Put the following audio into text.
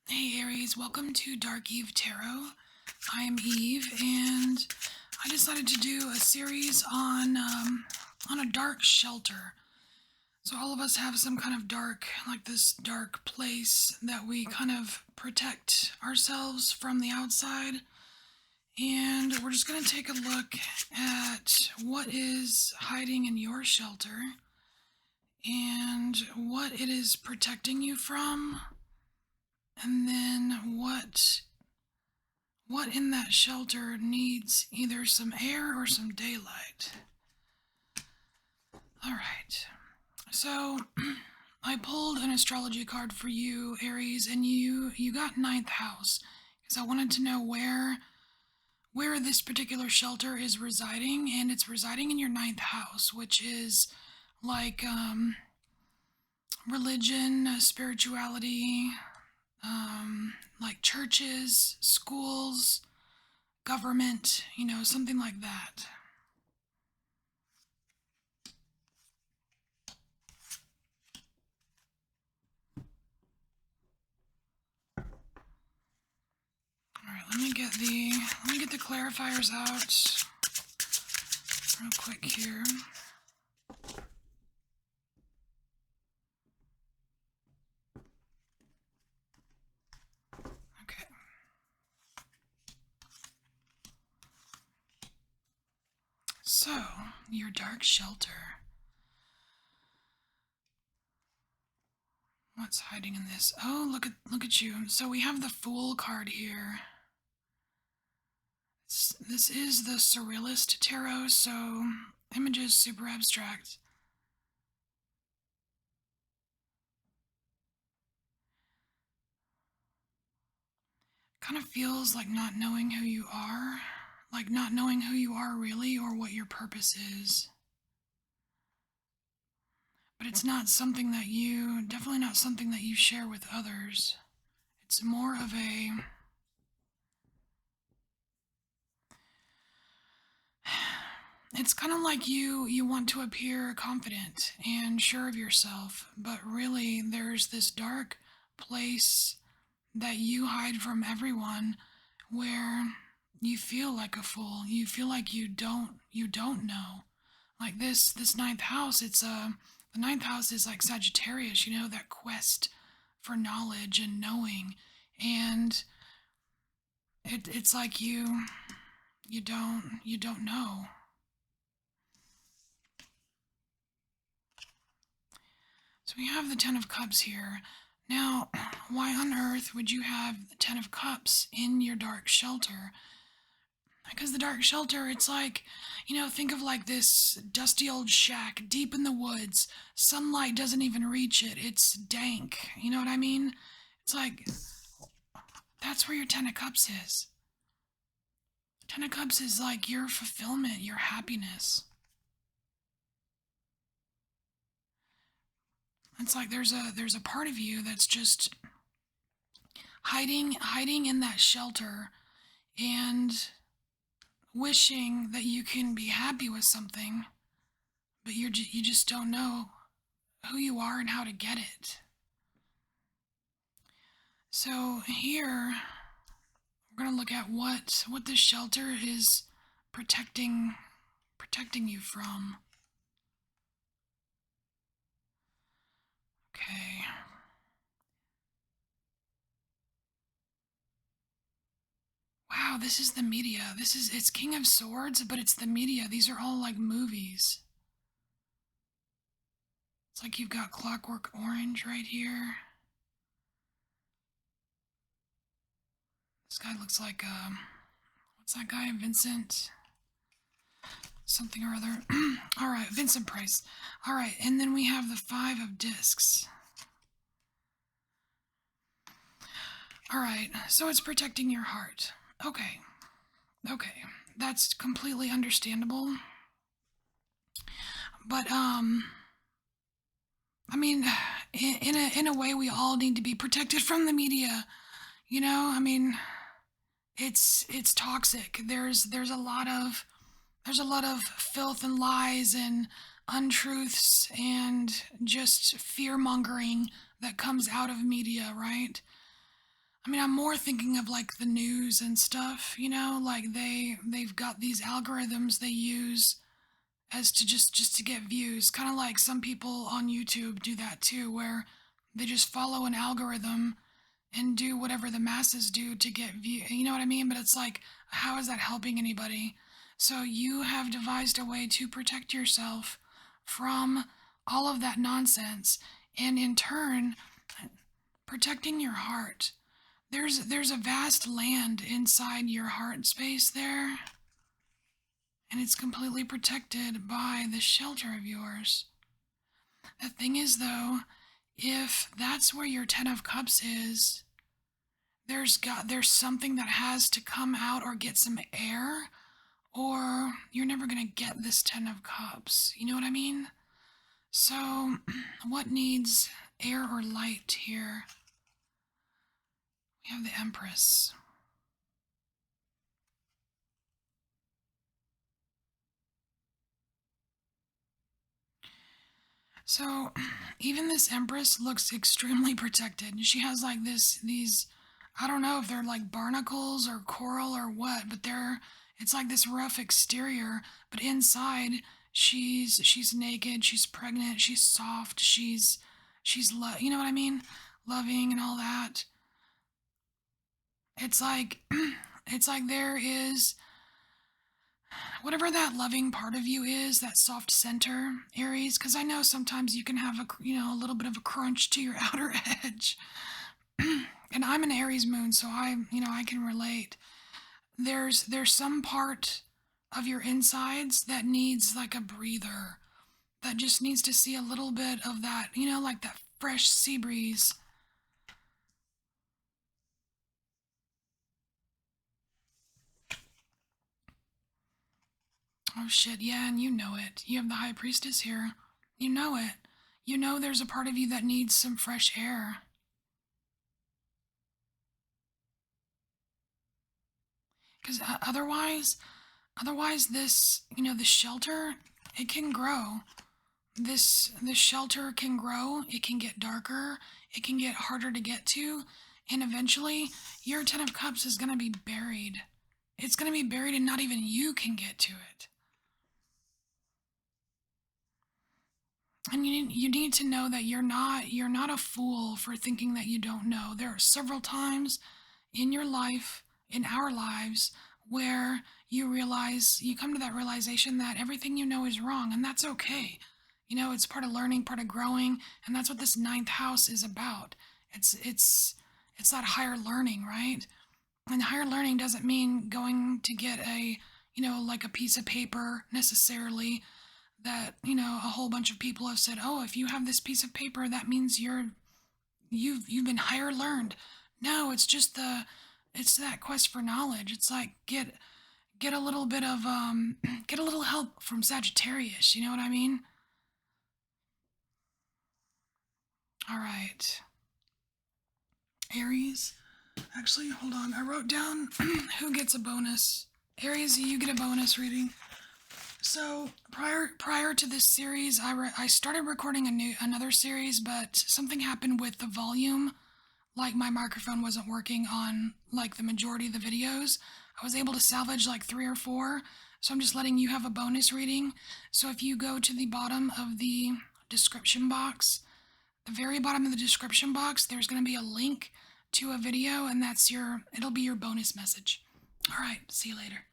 Hey Aries, welcome to Dark Eve Tarot. I'm Eve, and I decided to do a series on a dark shelter. So all of us have some kind of dark, like this dark place that we kind of protect ourselves from the outside. And we're just going to take a look at what is hiding in your shelter and what it is protecting you from, and then what in that shelter needs either some air or some daylight. All right. So I pulled an astrology card for you, Aries, and you got ninth house because I wanted to know where this particular shelter is residing, and it's residing in your ninth house, which is like religion, spirituality, like churches, schools, government, something like that. All right, let me get the clarifiers out real quick here. Okay. So, your dark shelter. What's hiding in this? Oh, look at you. So we have the Fool card here. This is the Surrealist Tarot, so images super abstract. Kind of feels like not knowing who you are, like not knowing who you are really or what your purpose is. But it's not something that definitely not something that you share with others. It's more of it's kind of like you want to appear confident and sure of yourself, but really there's this dark place that you hide from everyone where you feel like a fool. You feel like you don't know. Like this ninth house, the ninth house is like Sagittarius, that quest for knowledge and knowing. And it's like you don't know. So we have the Ten of Cups here. Now, why on earth would you have the Ten of Cups in your dark shelter? Because the dark shelter, it's like, think of like this dusty old shack deep in the woods. Sunlight doesn't even reach it. It's dank. You know what I mean? It's like, that's where your Ten of Cups is. Ten of Cups is like your fulfillment, your happiness. It's like there's a part of you that's just hiding in that shelter and wishing that you can be happy with something, but you just don't know who you are and how to get it. So here we're going to look at what this shelter is protecting you from. Okay. Wow, this is the media. It's King of Swords, but it's the media. These are all like movies. It's like you've got Clockwork Orange right here. This guy looks like what's that guy? Vincent something or other. All right, Vincent Price. All right, and then we have the Five of Discs. All right, so it's protecting your heart. Okay, that's completely understandable. But I mean, in a way, we all need to be protected from the media. I mean, it's toxic. There's a lot of filth and lies and untruths and just fear mongering that comes out of media, right? I mean, I'm more thinking of like the news and stuff, like they've got these algorithms they use as to just to get views. Kind of like some people on YouTube do that too, where they just follow an algorithm and do whatever the masses do to get view. You know what I mean? But it's like, how is that helping anybody? So you have devised a way to protect yourself from all of that nonsense, and in turn, protecting your heart. There's a vast land inside your heart space there, and it's completely protected by this shelter of yours. The thing is, though, if that's where your Ten of Cups is, there's something that has to come out or get some air, or you're never gonna get this Ten of Cups. You know what I mean? So, what needs air or light here? We have the Empress. So, even this Empress looks extremely protected. She has like these, I don't know if they're like barnacles or coral or what, but it's like this rough exterior, but inside she's naked, she's pregnant, she's soft, you know what I mean? Loving and all that. It's like, it's like there is whatever that loving part of you is, that soft center, Aries, because I know sometimes you can have a little bit of a crunch to your outer edge. And I'm an Aries moon, so I can relate. There's some part of your insides that needs like a breather, that just needs to see a little bit of that, like that fresh sea breeze. Oh shit, yeah, and you know it. You have the High Priestess here. You know it. You know there's a part of you that needs some fresh air. Because otherwise this, the shelter, it can grow. This shelter can grow, it can get darker, it can get harder to get to, and eventually your Ten of Cups is going to be buried. It's going to be buried and not even you can get to it. And you need to know that you're not a fool for thinking that you don't know. There are several times in your life, in our lives, where you come to that realization that everything you know is wrong, and that's okay. It's part of learning, part of growing, and that's what this ninth house is about. It's that higher learning, right? And higher learning doesn't mean going to get like a piece of paper necessarily, that a whole bunch of people have said, oh, if you have this piece of paper, that means you've been higher learned. No, it's that quest for knowledge. It's like get a little bit of get a little help from Sagittarius. You know what I mean? All right, Aries. Actually, hold on. I wrote down who gets a bonus. Aries, you get a bonus reading. So prior to this series, I started recording another series, but something happened with the volume. Like my microphone wasn't working on like the majority of the videos. I was able to salvage like 3 or 4, so I'm just letting you have a bonus reading. So if you go to the bottom of the description box, the very bottom of the description box, there's going to be a link to a video, and it'll be your bonus message. All right, see you later.